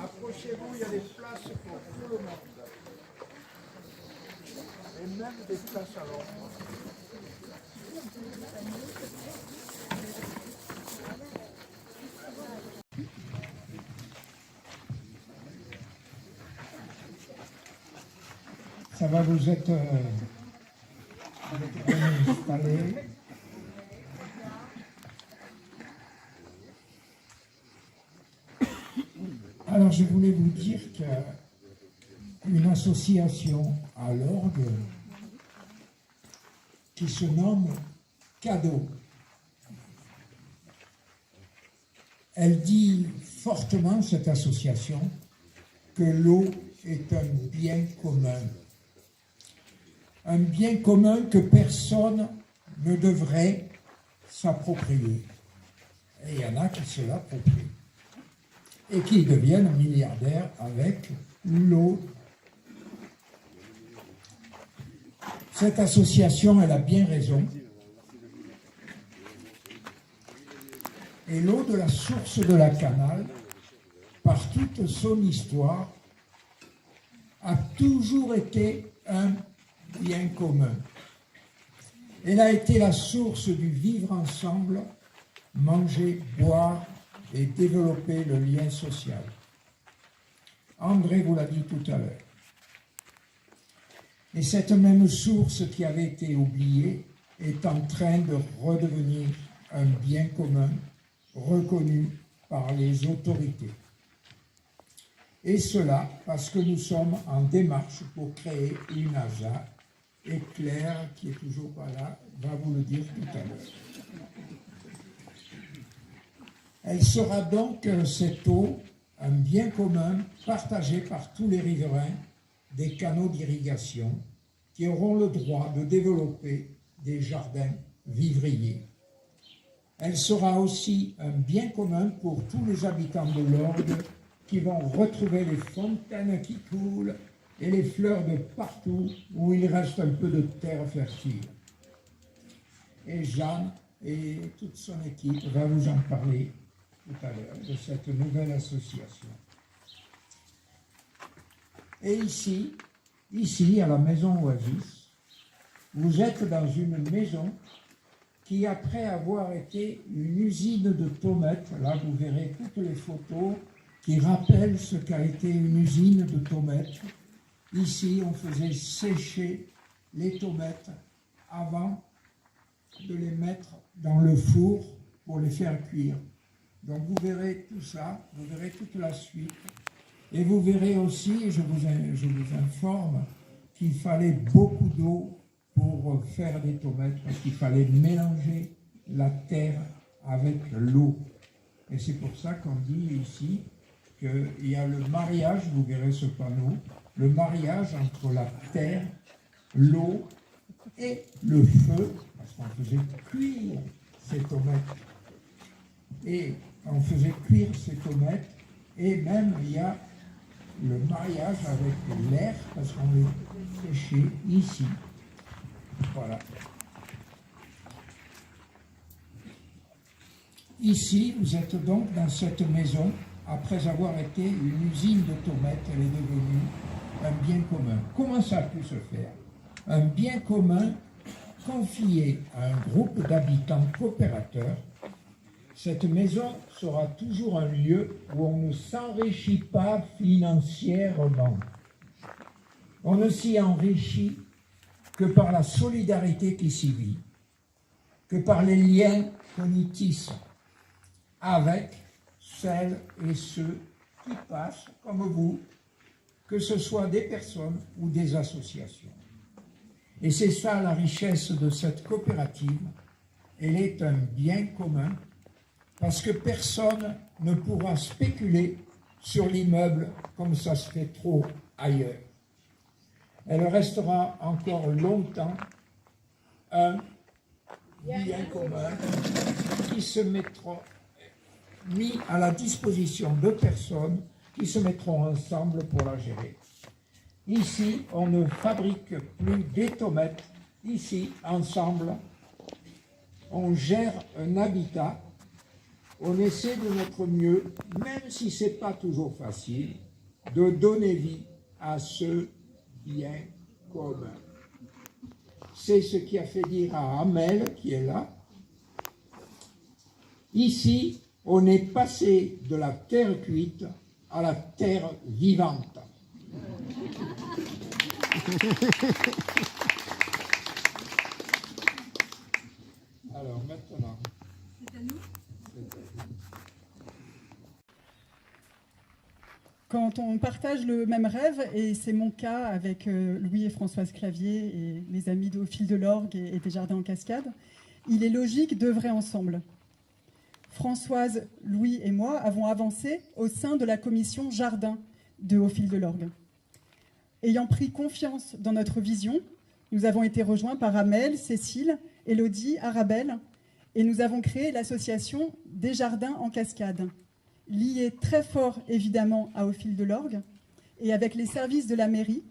Approchez-vous, il y a des places pour tout le monde. Et même des places à l'ombre. Ça va, vous êtes bien installés. Alors je voulais vous dire qu'une association à l'orgue qui se nomme Cadeau, elle dit fortement, cette association, que l'eau est un bien commun. Un bien commun que personne ne devrait s'approprier. Et il y en a qui se l'approprient. Et qui deviennent milliardaires avec l'eau. Cette association, elle a bien raison. Et l'eau de la source de la Canale, par toute son histoire, a toujours été un bien commun. Elle a été la source du vivre ensemble, manger, boire, et développer le lien social. André vous l'a dit tout à l'heure. Et cette même source qui avait été oubliée est en train de redevenir un bien commun reconnu par les autorités. Et cela parce que nous sommes en démarche pour créer une ASA, et Claire, qui est toujours pas là, va vous le dire tout à l'heure. Elle sera donc, cette eau, un bien commun partagé par tous les riverains des canaux d'irrigation qui auront le droit de développer des jardins vivriers. Elle sera aussi un bien commun pour tous les habitants de l'Orgue qui vont retrouver les fontaines qui coulent et les fleurs de partout où il reste un peu de terre fertile. Et Jeanne et toute son équipe va vous en parler tout à l'heure, de cette nouvelle association. Et ici, à la maison Oasis, vous êtes dans une maison qui, après avoir été une usine de tomates, là vous verrez toutes les photos qui rappellent ce qu'a été une usine de tomates. Ici, on faisait sécher les tomates avant de les mettre dans le four pour les faire cuire. Donc vous verrez tout ça, vous verrez toute la suite. Et vous verrez aussi, je vous informe, qu'il fallait beaucoup d'eau pour faire des tomates, parce qu'il fallait mélanger la terre avec l'eau. Et c'est pour ça qu'on dit ici qu'il y a le mariage, vous verrez ce panneau, le mariage entre la terre, l'eau et le feu, parce qu'on faisait cuire ces tomates. Et on faisait cuire ces tomates, et même il y a le mariage avec l'air, parce qu'on les séchait ici. Voilà. Ici, vous êtes donc dans cette maison, après avoir été une usine de tomates, elle est devenue un bien commun. Comment ça a pu se faire? Un bien commun confié à un groupe d'habitants coopérateurs cette maison sera toujours un lieu où on ne s'enrichit pas financièrement. On ne s'y enrichit que par la solidarité qui s'y vit, que par les liens que nous tissons avec celles et ceux qui passent comme vous, que ce soit des personnes ou des associations. Et c'est ça la richesse de cette coopérative. Elle est un bien commun parce que personne ne pourra spéculer sur l'immeuble comme ça se fait trop ailleurs. Elle restera encore longtemps un bien commun qui se mettra mis à la disposition de personnes qui se mettront ensemble pour la gérer. Ici, on ne fabrique plus des tomates. Ici, ensemble, on gère un habitat. On essaie de notre mieux, même si ce n'est pas toujours facile, de donner vie à ce bien commun. C'est ce qui a fait dire à Amel, qui est là, ici, on est passé de la terre cuite à la terre vivante. Alors maintenant, c'est à nous. Quand on partage le même rêve, et c'est mon cas avec Louis et Françoise Clavier et mes amis Au fil de l'orgue et des Jardins en Cascade, il est logique d'œuvrer ensemble. Françoise, Louis et moi avons avancé au sein de la commission Jardin de Au fil de l'orgue. Ayant pris confiance dans notre vision, nous avons été rejoints par Amel, Cécile, Élodie, Arabelle, et nous avons créé l'association des Jardins en Cascade, liée très fort évidemment à Au fil de l'orgue, et avec les services de la mairie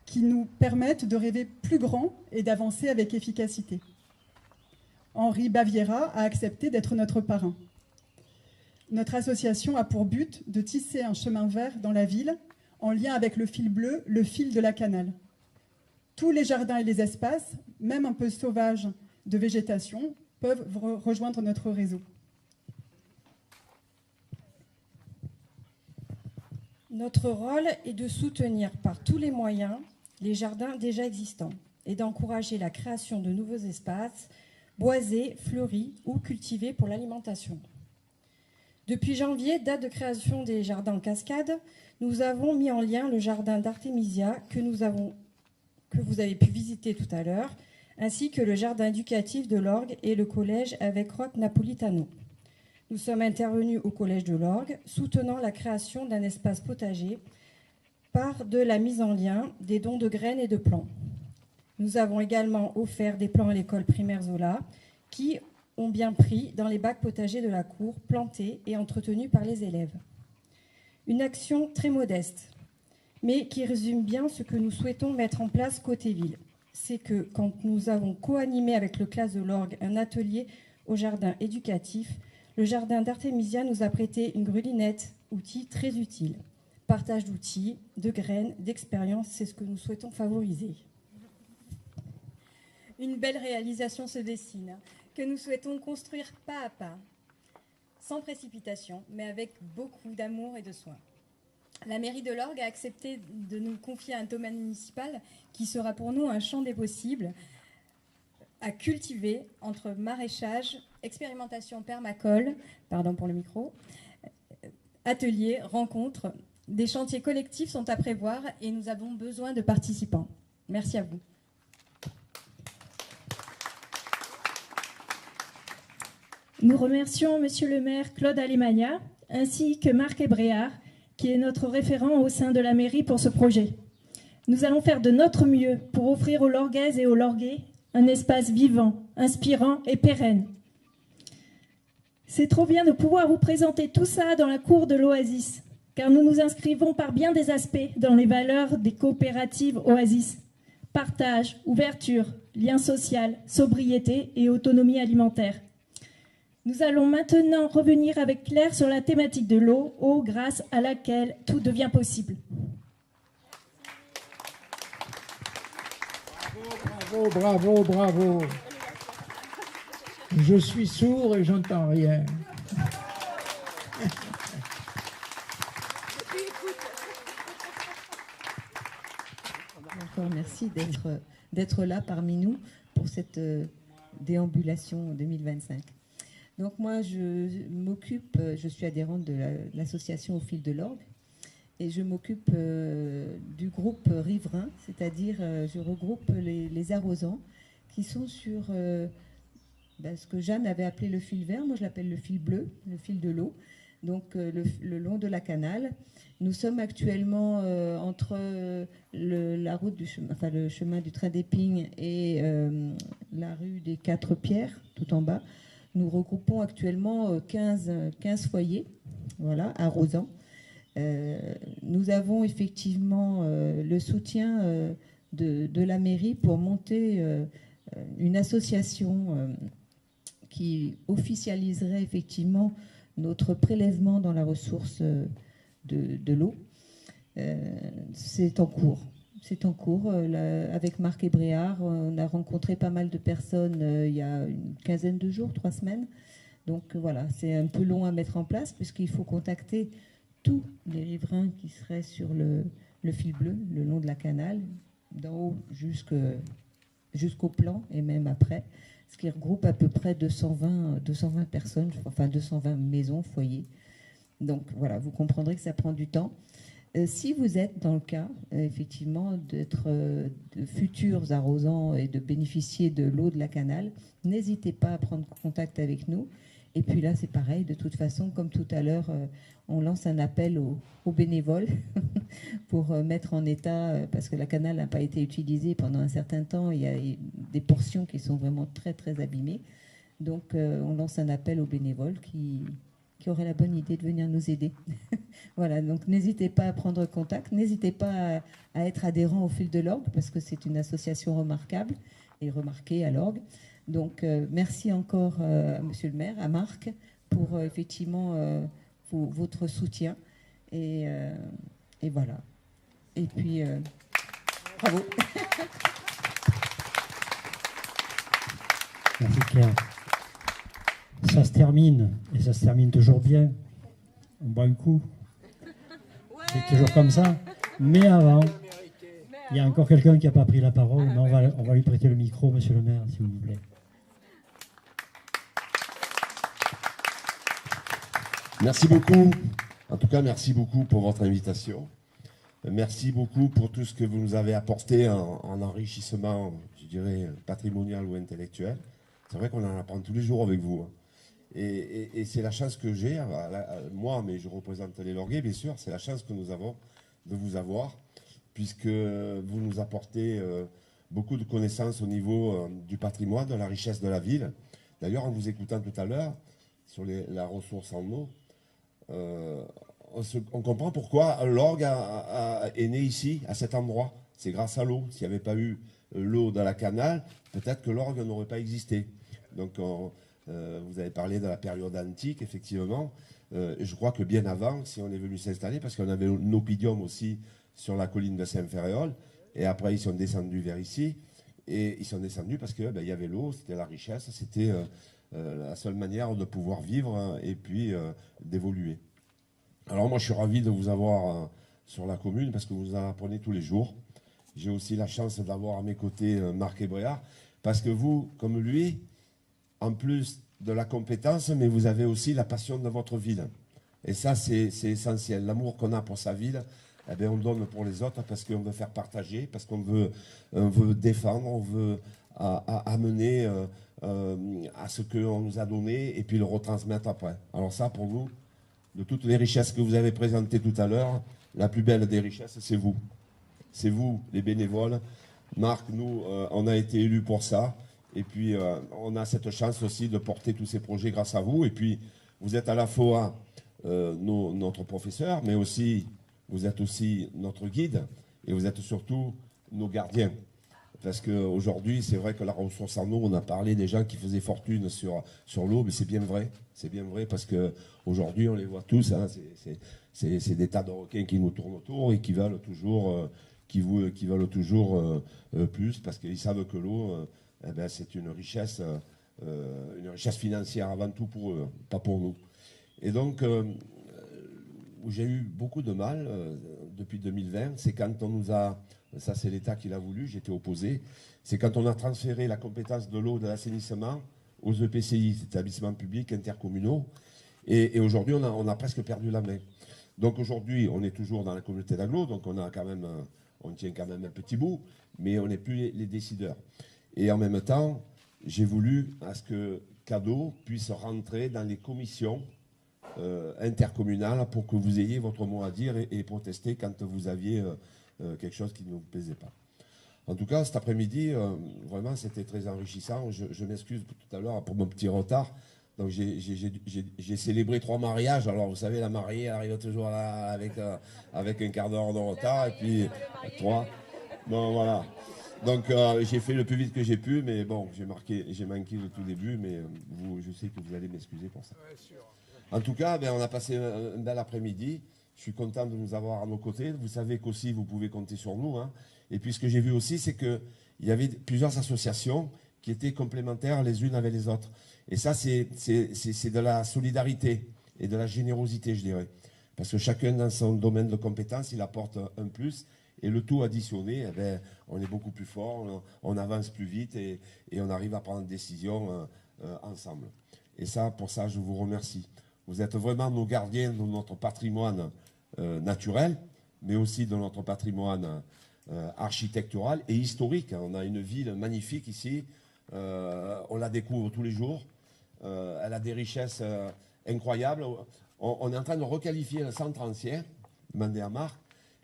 qui nous permettent de rêver plus grand et d'avancer avec efficacité. Henri Baviera a accepté d'être notre parrain. Notre association a pour but de tisser un chemin vert dans la ville, en lien avec le fil bleu, le fil de la canale. Tous les jardins et les espaces, même un peu sauvages de végétation, peuvent rejoindre notre réseau. Notre rôle est de soutenir par tous les moyens les jardins déjà existants et d'encourager la création de nouveaux espaces boisés, fleuris ou cultivés pour l'alimentation. Depuis janvier, date de création des jardins en cascade, nous avons mis en lien le jardin d'Artemisia que vous avez pu visiter tout à l'heure, ainsi que le jardin éducatif de l'Orgue et le collège avec Roque Napolitano. Nous sommes intervenus au collège de l'Orgue, soutenant la création d'un espace potager par de la mise en lien des dons de graines et de plants. Nous avons également offert des plants à l'école primaire Zola, qui ont bien pris dans les bacs potagers de la cour, plantés et entretenus par les élèves. Une action très modeste, mais qui résume bien ce que nous souhaitons mettre en place côté ville. C'est que quand nous avons co-animé avec le classe de l'Orgue un atelier au jardin éducatif, le jardin d'Artemisia nous a prêté une grelinette, outil très utile. Partage d'outils, de graines, d'expériences, c'est ce que nous souhaitons favoriser. Une belle réalisation se dessine, que nous souhaitons construire pas à pas, sans précipitation, mais avec beaucoup d'amour et de soin. La mairie de l'Orgue a accepté de nous confier un domaine municipal qui sera pour nous un champ des possibles à cultiver entre maraîchage, expérimentation permacole, pardon pour le micro, ateliers, rencontres. Des chantiers collectifs sont à prévoir et nous avons besoin de participants. Merci à vous. Nous remercions Monsieur le maire Claude Alemagna ainsi que Marc Ebréard, qui est notre référent au sein de la mairie pour ce projet. Nous allons faire de notre mieux pour offrir aux Lorguaises et aux Lorguais un espace vivant, inspirant et pérenne. C'est trop bien de pouvoir vous présenter tout ça dans la cour de l'Oasis, car nous nous inscrivons par bien des aspects dans les valeurs des coopératives Oasis. Partage, ouverture, lien social, sobriété et autonomie alimentaire. Nous allons maintenant revenir avec Claire sur la thématique de l'eau, eau grâce à laquelle tout devient possible. Bravo, bravo, bravo. Je suis sourd et j'entends rien. Encore merci d'être là parmi nous pour cette déambulation 2025. Donc moi, je suis adhérente de l'association Au fil de l'orgue et je m'occupe du groupe riverain, c'est-à-dire je regroupe les arrosants qui sont sur ce que Jeanne avait appelé le fil vert, moi je l'appelle le fil bleu, le fil de l'eau, donc le long de la canale. Nous sommes actuellement entre la route le chemin du train d'Épingle et la rue des Quatre Pierres, tout en bas. Nous regroupons actuellement 15 foyers, voilà, arrosants. Nous avons effectivement le soutien de la mairie pour monter une association qui officialiserait effectivement notre prélèvement dans la ressource de l'eau. C'est en cours. C'est en cours. Avec Marc Ebréard, on a rencontré pas mal de personnes il y a une quinzaine de jours, 3 semaines. Donc voilà, c'est un peu long à mettre en place puisqu'il faut contacter tous les riverains qui seraient sur le fil bleu, le long de la canale, d'en haut jusqu'au plan et même après, ce qui regroupe à peu près 220 personnes, enfin 220 maisons, foyers. Donc voilà, vous comprendrez que ça prend du temps. Si vous êtes dans le cas, effectivement, d'être de futurs arrosants et de bénéficier de l'eau de la canale, n'hésitez pas à prendre contact avec nous. Et puis là, c'est pareil, de toute façon, comme tout à l'heure, on lance un appel aux bénévoles pour mettre en état, parce que la canale n'a pas été utilisée pendant un certain temps, il y a des portions qui sont vraiment très, très abîmées. Donc, on lance un appel aux bénévoles qui auraient la bonne idée de venir nous aider. Voilà, donc n'hésitez pas à prendre contact, n'hésitez pas à être adhérent au fil de l'orgue, parce que c'est une association remarquable et remarquée à l'orgue. Donc, merci encore à Monsieur le maire, à Marc, pour effectivement votre soutien. Et voilà. Et puis, bravo. Merci Claire. Ça se termine, et ça se termine toujours bien. On boit un coup. C'est toujours comme ça. Mais avant, il y a encore quelqu'un qui n'a pas pris la parole. Mais on va lui prêter le micro, monsieur le maire, s'il vous plaît. Merci beaucoup. En tout cas, merci beaucoup pour votre invitation. Merci beaucoup pour tout ce que vous nous avez apporté en enrichissement, je dirais, patrimonial ou intellectuel. C'est vrai qu'on en apprend tous les jours avec vous. Et c'est la chance que j'ai, moi, mais je représente les Lorguais, bien sûr, c'est la chance que nous avons de vous avoir, puisque vous nous apportez beaucoup de connaissances au niveau du patrimoine, de la richesse de la ville. D'ailleurs, en vous écoutant tout à l'heure, sur la ressource en eau, on comprend pourquoi l'orgue est né ici, à cet endroit. C'est grâce à l'eau. S'il n'y avait pas eu l'eau dans la canale, peut-être que l'orgue n'aurait pas existé. Donc, vous avez parlé de la période antique, effectivement. Je crois que bien avant, si on est venu s'installer, parce qu'on avait un oppidum aussi sur la colline de Saint-Ferréol, et après ils sont descendus vers ici, et ils sont descendus parce qu'il y avait l'eau, c'était la richesse, c'était la seule manière de pouvoir vivre et puis d'évoluer. Alors moi je suis ravi de vous avoir sur la commune, parce que vous en apprenez tous les jours. J'ai aussi la chance d'avoir à mes côtés Marc Ebréard, parce que vous, comme lui, en plus de la compétence, mais vous avez aussi la passion de votre ville. Et ça, c'est essentiel. L'amour qu'on a pour sa ville, eh bien, on le donne pour les autres parce qu'on veut faire partager, parce qu'on veut défendre, on veut amener à ce qu'on nous a donné et puis le retransmettre après. Alors ça, pour nous, de toutes les richesses que vous avez présentées tout à l'heure, la plus belle des richesses, c'est vous. C'est vous, les bénévoles. Marc, nous, on a été élus pour ça. Et puis, on a cette chance aussi de porter tous ces projets grâce à vous. Et puis, vous êtes à la fois notre professeur, mais aussi, vous êtes aussi notre guide. Et vous êtes surtout nos gardiens. Parce qu'aujourd'hui, c'est vrai que la ressource en eau, on a parlé des gens qui faisaient fortune sur l'eau, mais c'est bien vrai. C'est bien vrai parce qu'aujourd'hui, on les voit tous. Hein, c'est des tas de requins qui nous tournent autour et qui veulent toujours, plus parce qu'ils savent que l'eau... c'est une richesse financière avant tout pour eux, pas pour nous. Et donc, où j'ai eu beaucoup de mal depuis 2020, c'est quand on nous a, ça c'est l'État qui l'a voulu, j'étais opposé, c'est quand on a transféré la compétence de l'eau, de l'assainissement aux EPCI, établissements publics intercommunaux, et aujourd'hui on a presque perdu la main. Donc aujourd'hui on est toujours dans la communauté d'agglo, donc on tient quand même un petit bout, mais on n'est plus les décideurs. Et en même temps, j'ai voulu à ce que Cadeau puisse rentrer dans les commissions intercommunales pour que vous ayez votre mot à dire et protester quand vous aviez quelque chose qui ne vous plaisait pas. En tout cas, cet après-midi, vraiment, c'était très enrichissant. Je m'excuse tout à l'heure pour mon petit retard. Donc, j'ai célébré 3 mariages. Alors, vous savez, la mariée, elle arrive toujours là avec un quart d'heure de retard. Et puis, 3. Bon, voilà. Donc, j'ai fait le plus vite que j'ai pu. Mais bon, j'ai manqué le tout début. Mais je sais que vous allez m'excuser pour ça. En tout cas, on a passé un bel après-midi. Je suis content de nous avoir à nos côtés. Vous savez qu'aussi, vous pouvez compter sur nous. Hein. Et puis, ce que j'ai vu aussi, c'est qu'il y avait plusieurs associations qui étaient complémentaires les unes avec les autres. Et ça, c'est de la solidarité et de la générosité, je dirais. Parce que chacun, dans son domaine de compétences, il apporte un plus. Et le tout additionné, on est beaucoup plus fort, on avance plus vite et on arrive à prendre des décisions ensemble. Et ça, pour ça, je vous remercie. Vous êtes vraiment nos gardiens de notre patrimoine naturel, mais aussi de notre patrimoine architectural et historique. On a une ville magnifique ici, on la découvre tous les jours, elle a des richesses incroyables. On est en train de requalifier le centre ancien, Mandé-à-Marc,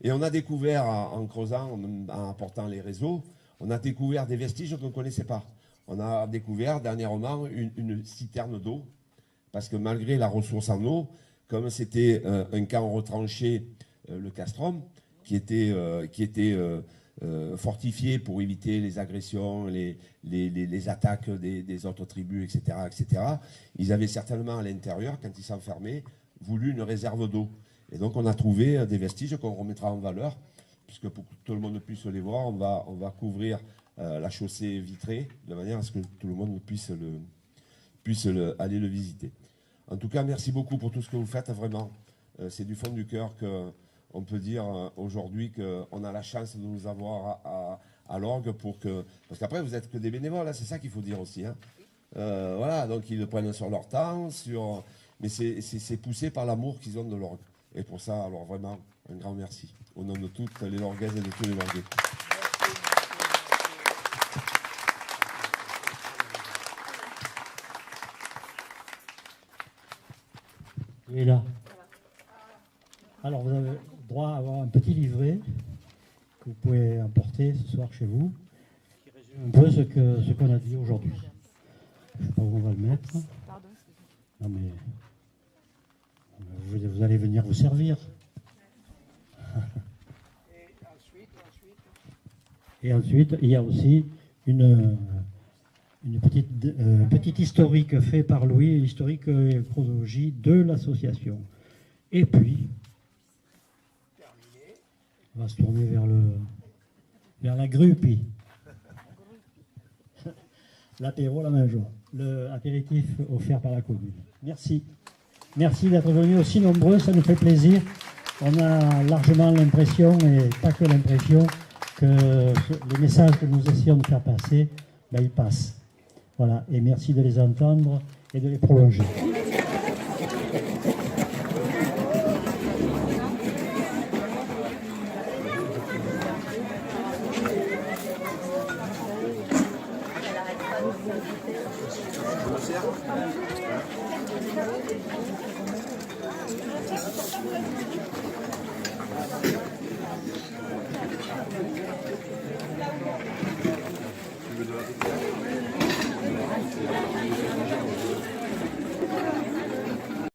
et on a découvert, en creusant, en apportant les réseaux, on a découvert des vestiges qu'on ne connaissait pas. On a découvert dernièrement une citerne d'eau, parce que malgré la ressource en eau, comme c'était un camp retranché, le Castrum, qui était fortifié pour éviter les agressions, les attaques des autres tribus, etc., etc., ils avaient certainement à l'intérieur, quand ils s'enfermaient, voulu une réserve d'eau. Et donc on a trouvé des vestiges qu'on remettra en valeur, puisque pour que tout le monde puisse les voir, on va couvrir la chaussée vitrée, de manière à ce que tout le monde puisse aller le visiter. En tout cas, merci beaucoup pour tout ce que vous faites, vraiment. C'est du fond du cœur qu'on peut dire aujourd'hui qu'on a la chance de nous avoir à l'orgue parce qu'après, vous n'êtes que des bénévoles, hein, c'est ça qu'il faut dire aussi. Hein. Voilà, donc ils le prennent sur leur temps, mais c'est poussé par l'amour qu'ils ont de l'orgue. Et pour ça, alors vraiment, un grand merci. Au nom de toutes les Lorguaises et de tous les Lorguais. Il est là. Alors, vous avez droit à avoir un petit livret que vous pouvez emporter ce soir chez vous, qui résume un peu ce qu'on a dit aujourd'hui. Je ne sais pas où on va le mettre. Non, mais vous allez venir vous servir. Et ensuite, il y a aussi une petite historique fait par Louis, historique et chronologie de l'association. Et puis, on va se tourner vers la gruppi. L'apéro, la main jaune. L'apéritif offert par la commune. Merci. Merci d'être venus aussi nombreux, ça nous fait plaisir. On a largement l'impression, et pas que l'impression, que les messages que nous essayons de faire passer, ils passent. Voilà, et merci de les entendre et de les prolonger. Tu veux de la